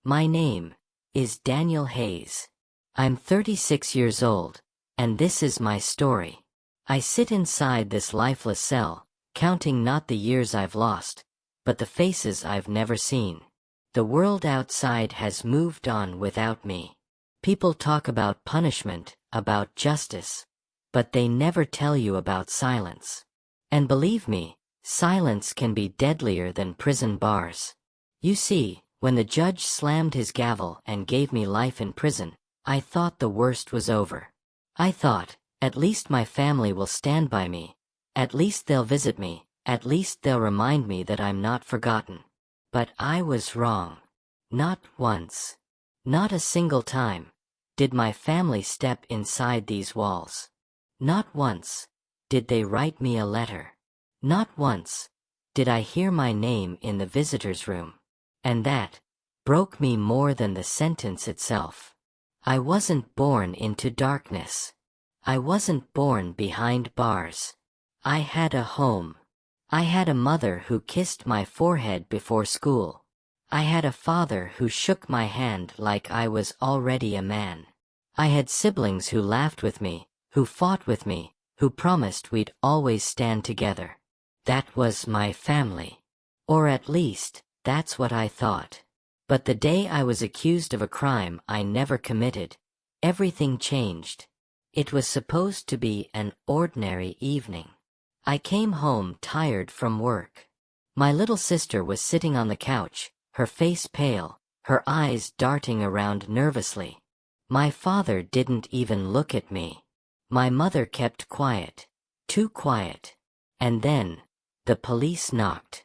My name is Daniel Hayes. I'm 36 years old, and this is my story. I sit inside this lifeless cell, counting not the years I've lost, but the faces I've never seen. The world outside has moved on without me. People talk about punishment, about justice, but they never tell you about silence. And believe me, silence can be deadlier than prison bars. You see, when the judge slammed his gavel and gave me life in prison, I thought the worst was over. I thought, at least my family will stand by me. At least they'll visit me. At least they'll remind me that I'm not forgotten. But I was wrong. Not once. Not a single time did my family step inside these walls. Not once did they write me a letter. Not once did I hear my name in the visitor's room. And that broke me more than the sentence itself. I wasn't born into darkness. I wasn't born behind bars. I had a home. I had a mother who kissed my forehead before school. I had a father who shook my hand like I was already a man. I had siblings who laughed with me, who fought with me, who promised we'd always stand together. That was my family. Or at least, that's what I thought. But the day I was accused of a crime I never committed, everything changed. It was supposed to be an ordinary evening. I came home tired from work. My little sister was sitting on the couch, her face pale, her eyes darting around nervously. My father didn't even look at me. My mother kept quiet, too quiet. And then, the police knocked.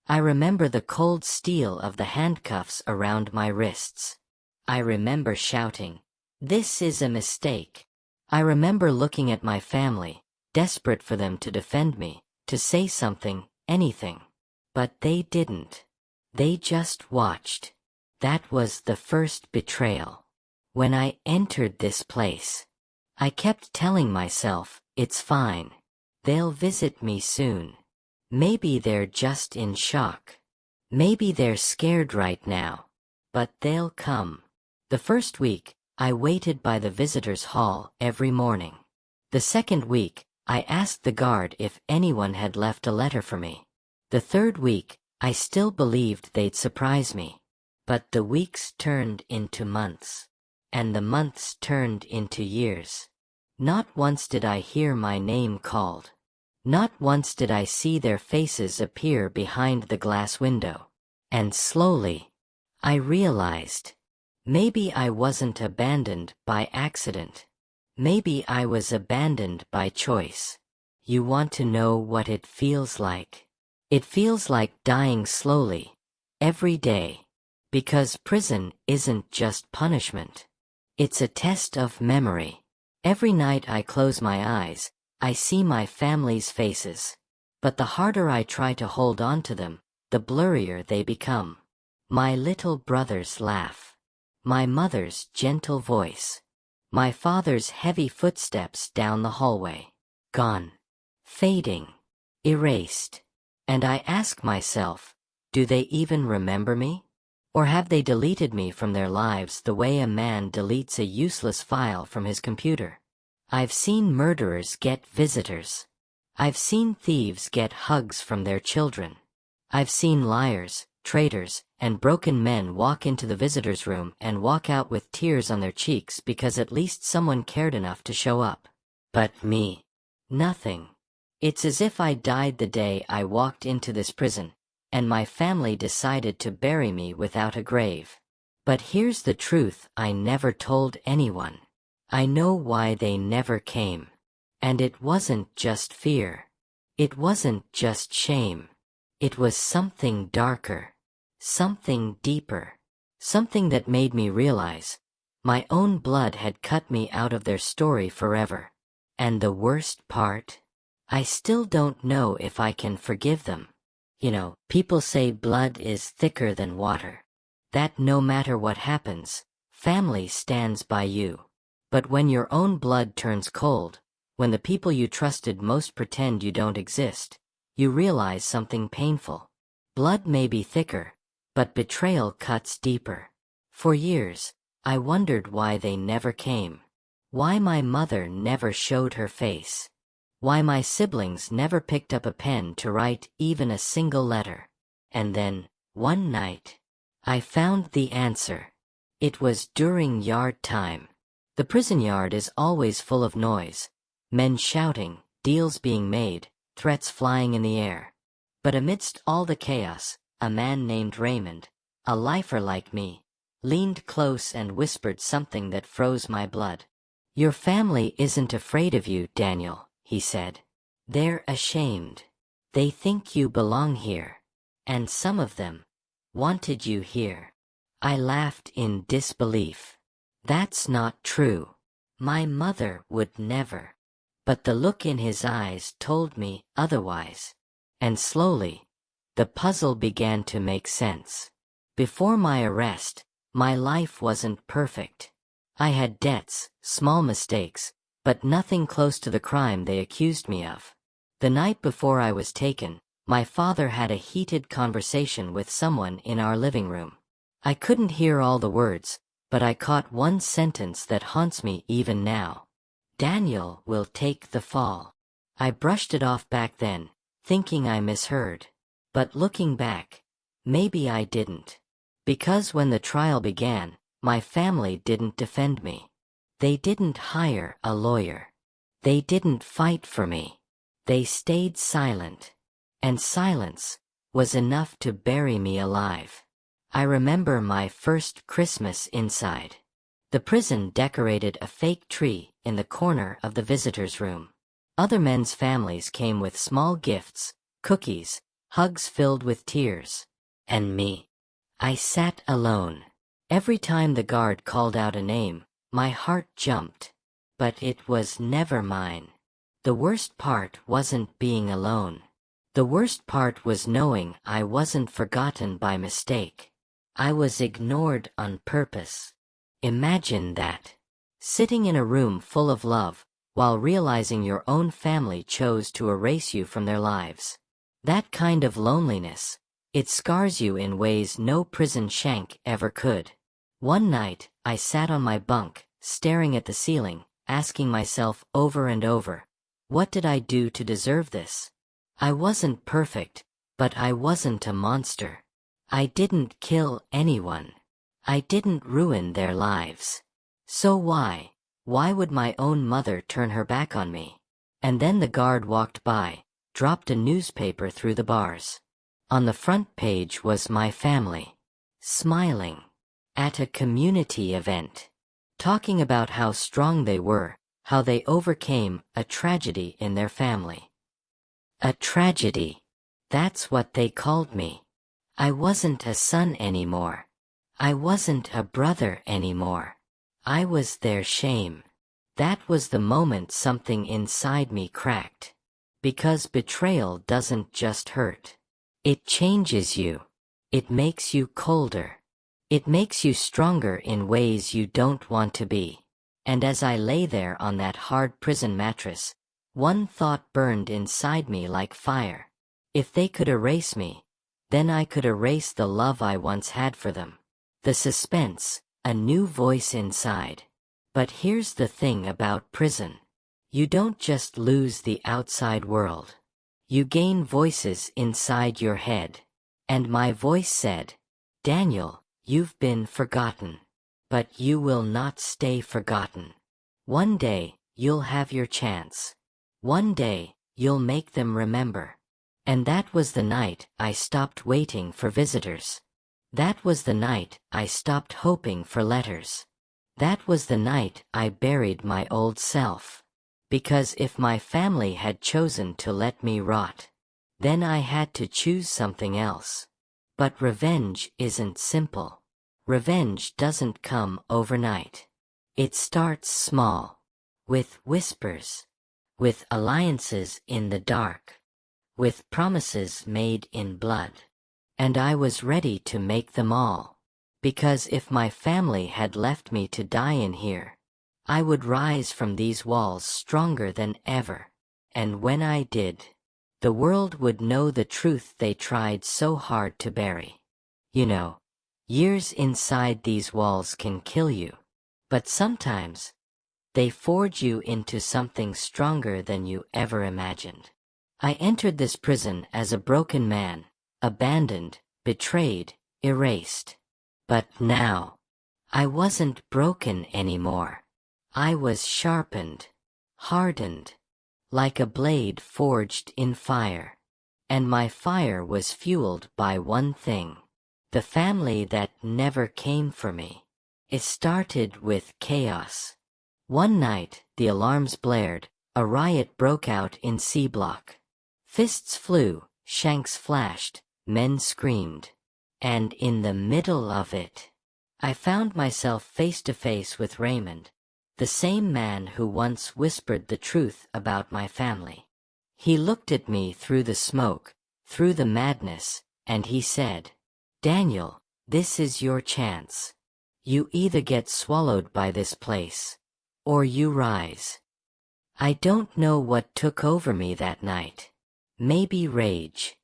I remember the cold steel of the handcuffs around my wrists. I remember shouting, "This is a mistake." I remember looking at my family, desperate for them to defend me, to say something, anything. But they didn't. They just watched. That was the first betrayal. When I entered this place, I kept telling myself, it's fine. They'll visit me soon. Maybe they're just in shock. Maybe they're scared right now. But they'll come. The first week, I waited by the visitors' hall every morning. The second week, I asked the guard if anyone had left a letter for me. The third week, I still believed they'd surprise me. But the weeks turned into months. And the months turned into years. Not once did I hear my name called. Not once did I see their faces appear behind the glass window. And slowly, I realized, maybe I wasn't abandoned by accident. Maybe I was abandoned by choice. You want to know what it feels like? It feels like dying slowly, every day. Because prison isn't just punishment. It's a test of memory. Every night I close my eyes, I see my family's faces. But the harder I try to hold on to them, the blurrier they become. My little brother's laugh. My mother's gentle voice. My father's heavy footsteps down the hallway. Gone. Fading. Erased. And I ask myself, do they even remember me? Or have they deleted me from their lives the way a man deletes a useless file from his computer? I've seen murderers get visitors. I've seen thieves get hugs from their children. I've seen liars, traitors, and broken men walk into the visitor's room and walk out with tears on their cheeks because at least someone cared enough to show up. But me. Nothing. It's as if I died the day I walked into this prison, and my family decided to bury me without a grave. But here's the truth I never told anyone. I know why they never came. And it wasn't just fear. It wasn't just shame. It was something darker. Something deeper. Something that made me realize my own blood had cut me out of their story forever. And the worst part? I still don't know if I can forgive them. You know, people say blood is thicker than water. That no matter what happens, family stands by you. But when your own blood turns cold, when the people you trusted most pretend you don't exist, you realize something painful. Blood may be thicker, but betrayal cuts deeper. For years, I wondered why they never came. Why my mother never showed her face. Why my siblings never picked up a pen to write even a single letter. And then, one night, I found the answer. It was during yard time. The prison yard is always full of noise. Men shouting, deals being made, threats flying in the air. But amidst all the chaos, a man named Raymond, a lifer like me, leaned close and whispered something that froze my blood. "Your family isn't afraid of you, Daniel," he said. "They're ashamed. They think you belong here. And some of them wanted you here." I laughed in disbelief. "That's not true. My mother would never." But the look in his eyes told me otherwise. And slowly, the puzzle began to make sense. Before my arrest, my life wasn't perfect. I had debts, small mistakes, but nothing close to the crime they accused me of. The night before I was taken, my father had a heated conversation with someone in our living room. I couldn't hear all the words, but I caught one sentence that haunts me even now. "Daniel will take the fall." I brushed it off back then, thinking I misheard. But looking back, maybe I didn't. Because when the trial began, my family didn't defend me. They didn't hire a lawyer. They didn't fight for me. They stayed silent. And silence was enough to bury me alive. I remember my first Christmas inside. The prison decorated a fake tree in the corner of the visitors' room. Other men's families came with small gifts, cookies, hugs filled with tears. And me. I sat alone. Every time the guard called out a name, my heart jumped. But it was never mine. The worst part wasn't being alone. The worst part was knowing I wasn't forgotten by mistake. I was ignored on purpose. Imagine that. Sitting in a room full of love, while realizing your own family chose to erase you from their lives. That kind of loneliness, it scars you in ways no prison shank ever could. One night, I sat on my bunk, staring at the ceiling, asking myself over and over, what did I do to deserve this? I wasn't perfect, but I wasn't a monster. I didn't kill anyone. I didn't ruin their lives. So why would my own mother turn her back on me? And then the guard walked by, dropped a newspaper through the bars. On the front page was my family, smiling, at a community event, talking about how strong they were, how they overcame a tragedy in their family. A tragedy. That's what they called me. I wasn't a son anymore. I wasn't a brother anymore. I was their shame. That was the moment something inside me cracked. Because betrayal doesn't just hurt. It changes you. It makes you colder. It makes you stronger in ways you don't want to be. And as I lay there on that hard prison mattress, one thought burned inside me like fire. If they could erase me, then I could erase the love I once had for them. The suspense, a new voice inside. But here's the thing about prison. You don't just lose the outside world. You gain voices inside your head. And my voice said, Daniel, you've been forgotten. But you will not stay forgotten. One day, you'll have your chance. One day, you'll make them remember. And that was the night I stopped waiting for visitors. That was the night I stopped hoping for letters. That was the night I buried my old self. Because if my family had chosen to let me rot, then I had to choose something else. But revenge isn't simple. Revenge doesn't come overnight. It starts small. With whispers. With alliances in the dark. With promises made in blood. And I was ready to make them all. Because if my family had left me to die in here, I would rise from these walls stronger than ever. And when I did, the world would know the truth they tried so hard to bury. You know, Years inside these walls can kill you. But sometimes, they forge you into something stronger than you ever imagined. I entered this prison as a broken man, abandoned, betrayed, erased. But now, I wasn't broken anymore. I was sharpened, hardened, like a blade forged in fire. And my fire was fueled by one thing: the family that never came for me. It started with chaos. One night, the alarms blared, a riot broke out in C Block. Fists flew, shanks flashed, men screamed. And in the middle of it, I found myself face to face with Raymond, the same man who once whispered the truth about my family. He looked at me through the smoke, through the madness, and he said, "Daniel, this is your chance. You either get swallowed by this place, or you rise." I don't know what took over me that night. Maybe rage.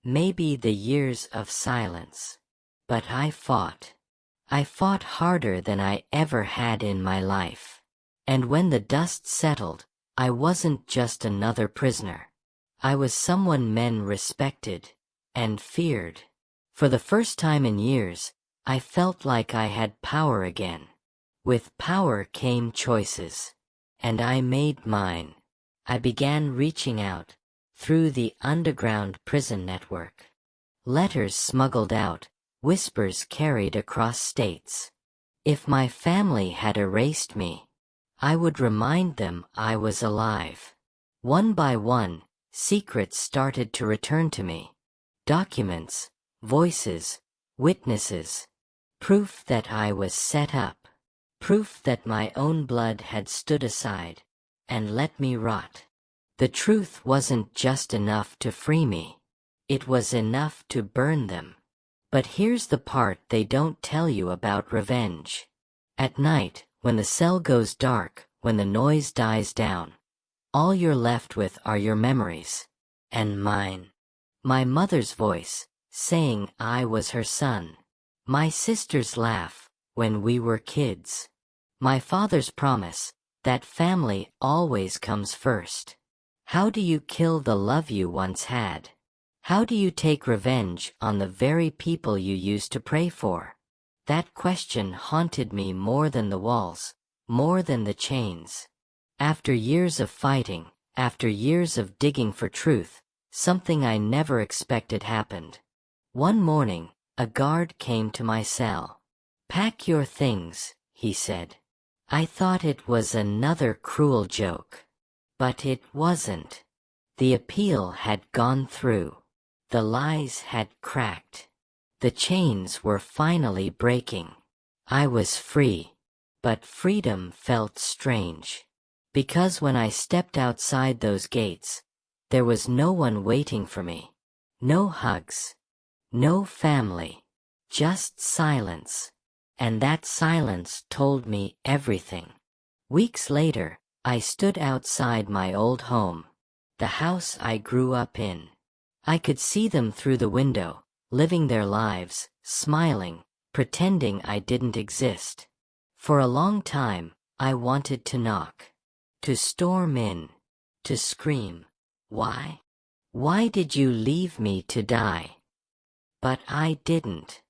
Maybe the years of silence. But I fought. I fought harder than I ever had in my life. And when the dust settled, I wasn't just another prisoner. I was someone men respected and feared. For the first time in years, I felt like I had power again. With power came choices. And I made mine. I began reaching out, through the underground prison network. Letters smuggled out, whispers carried across states. If my family had erased me, I would remind them I was alive. One by one, secrets started to return to me. Documents, voices, witnesses. Proof that I was set up. Proof that my own blood had stood aside and let me rot. The truth wasn't just enough to free me. It was enough to burn them. But here's the part they don't tell you about revenge. At night, when the cell goes dark, when the noise dies down, all you're left with are your memories. And mine. My mother's voice, saying I was her son. My sister's laugh, when we were kids. My father's promise, that family always comes first. How do you kill the love you once had? How do you take revenge on the very people you used to pray for? That question haunted me more than the walls, more than the chains. After years of fighting, after years of digging for truth, something I never expected happened. One morning, a guard came to my cell. "Pack your things," he said. I thought it was another cruel joke. But it wasn't. The appeal had gone through. The lies had cracked. The chains were finally breaking. I was free. But freedom felt strange. Because when I stepped outside those gates, there was no one waiting for me. No hugs. No family. Just silence. And that silence told me everything. Weeks later, I stood outside my old home, the house I grew up in. I could see them through the window, living their lives, smiling, pretending I didn't exist. For a long time, I wanted to knock, to storm in, to scream, "Why? Why did you leave me to die?" But I didn't.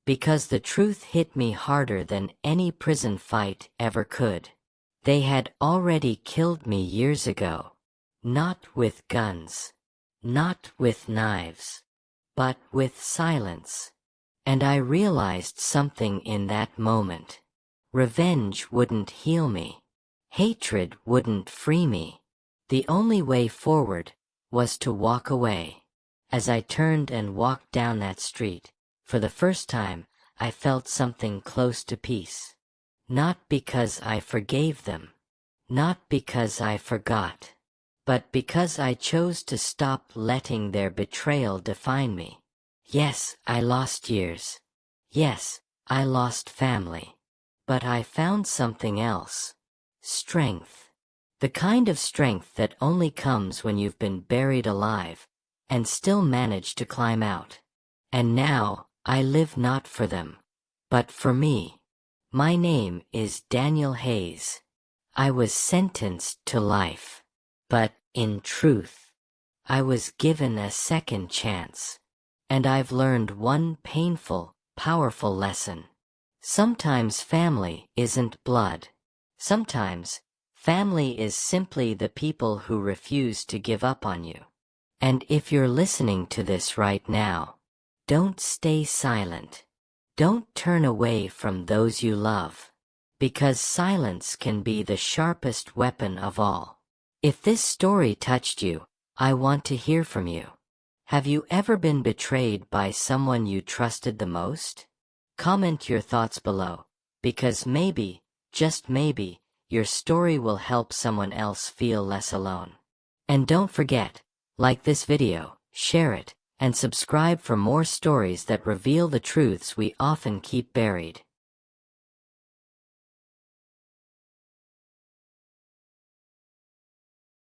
Because the truth hit me harder than any prison fight ever could. They had already killed me years ago. Not with guns. Not with knives. But with silence. And I realized something in that moment. Revenge wouldn't heal me. Hatred wouldn't free me. The only way forward was to walk away. As I turned and walked down that street, for the first time, I felt something close to peace. Not because I forgave them. Not because I forgot. But because I chose to stop letting their betrayal define me. Yes, I lost years. Yes, I lost family. But I found something else. Strength. The kind of strength that only comes when you've been buried alive, and still manage to climb out. And now, I live not for them, But for me, my name is Daniel Hayes. I was sentenced to life. But, in truth, I was given a second chance. And I've learned one painful, powerful lesson. Sometimes family isn't blood. Sometimes, family is simply the people who refuse to give up on you. And if you're listening to this right now, don't stay silent. Don't turn away from those you love. Because silence can be the sharpest weapon of all. If this story touched you, I want to hear from you. Have you ever been betrayed by someone you trusted the most? Comment your thoughts below, because maybe, just maybe, your story will help someone else feel less alone. And don't forget, like this video, share it, and subscribe for more stories that reveal the truths we often keep buried.